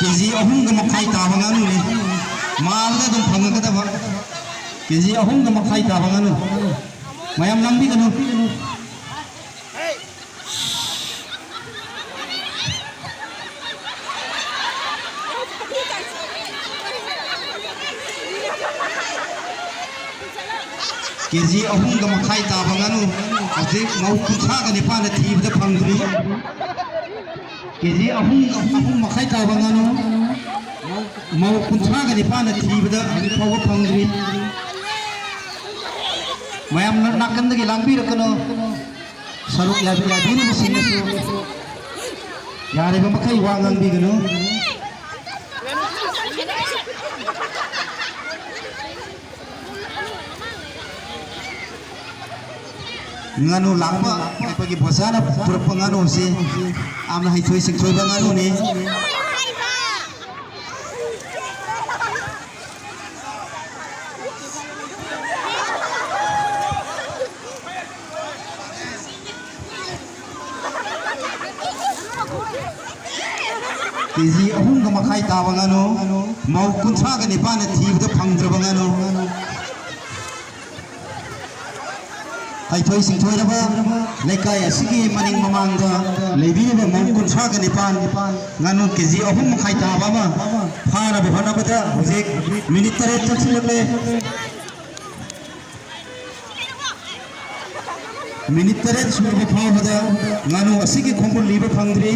keji ahum ga makai ta bangan ni mal ga dum phang ga da ba keji ahum ga makai ta bangan mayam lambi ga no keji ahum ga makai ta bangan ase mau kusa ga ni pa na thi da phang dri keji ahum makai ta bangan mau kusa ga ni pa na thi da ani phaw phang dri mayam nakan da gi lambi ra kano saruk ya bi ni sin su yare ba makai wa ngang bi gano nganu langpa ai pagi bosana purpanganu si amna hai thoi sing thoi banganu ni keji ahum ga makai ta banganu mau kunsa ga ni pa na thi da phangdra banganu ai thoi sing thoi ra ba lekai asigi maning mamang da lebi ba mau kunsa ga ni pan nganu keji ahum makai ta ba ba phara ba phana ba da hojek minute tare chaksil le minute tare sur ba pha ba da nganu asigi khombul li ba phangdri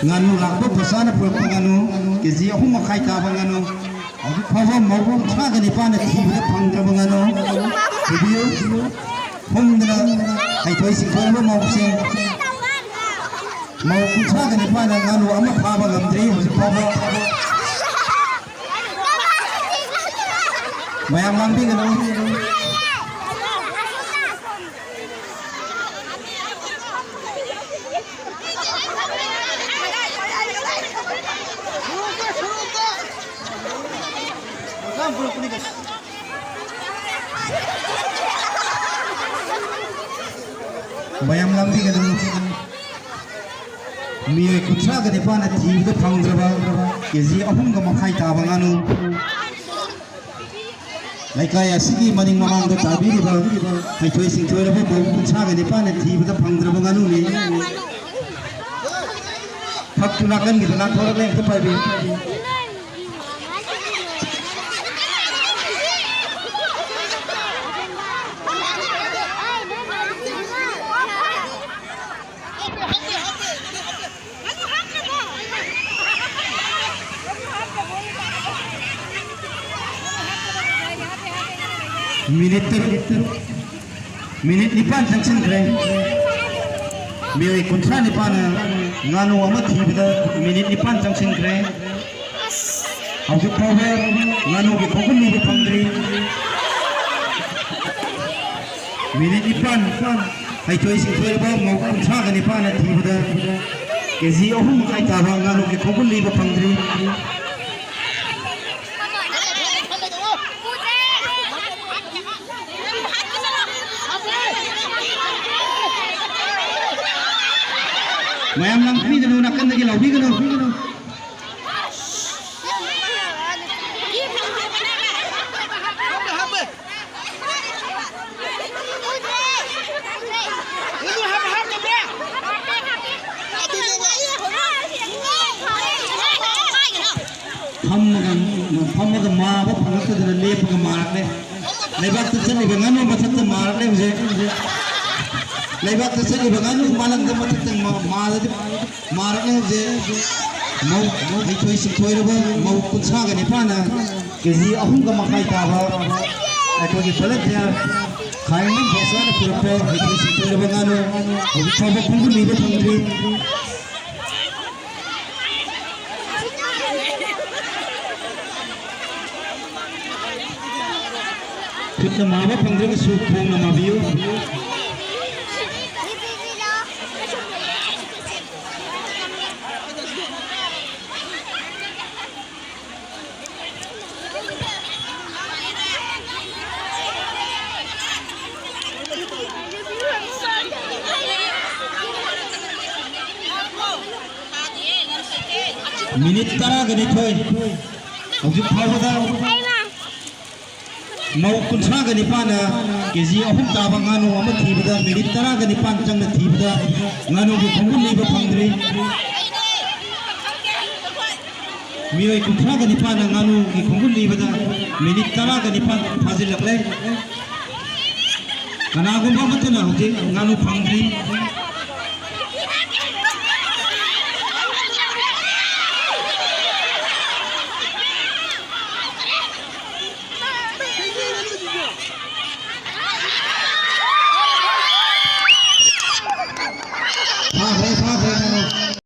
nganu lakbo pasana purpanganu keji ahum makai ta banganu adu phawa mawu tha ga ni pa na thi ba phangdra banganu video humdra ai thoi sing thoi ba mawu sing mawu ku tha ga ni pa na nganu ama pha ba ngamdri hu phawa mayam lambi ganu bayam lambi ga dum mi kucha ga de pa na thi ga phangdra ba keji ahum ga makai ta banganu laikai asigi maning mamang da tabi ri ba hai thoi sing thoi ra ba kucha ga de pa na thi ga phangdra banganu ni phak tu na kan gi na thor le ta pa bi minute nipan sanction kre mi kuntra nipan nganu ama thibda minute nipan sanction kre auju power nganu ge phokun ni phangri minute nipan hai thoi sing thoi ba mo kuntra ga nipan thibda keji ahum kai ta ba nganu ge phokun ni phangri mayam lang kami dulu nakan lagi lobby kan हम माँ बाप फंगत दे लेप का मार ले लेबाक तो चली बंगानो मथत मार ले मुझे लेबाक तो चली बंगानो मालक दे मथत मार ले मुझे mau hai thoi sing thoi ro mau kunsa ga ni pa na keji ahum ga makai ta ba ai ko gi phala thya khai ni bosa na pura pe hai thoi sing thoi ro bangano ho cha ba kungu ni ba thangri kitna ma ba phangre ga su khong na ma biu minit tara gani thoi hojik phawada mau kunsa gani pana keji ahum ta bangano ama thibada minit tara gani pan changna thibada ngano gi khongul liba phangdri mioi kunsa gani pana ngano gi khongul libada minit tara gani pan phajil lakle kana gumba matna hojik ngano phangdri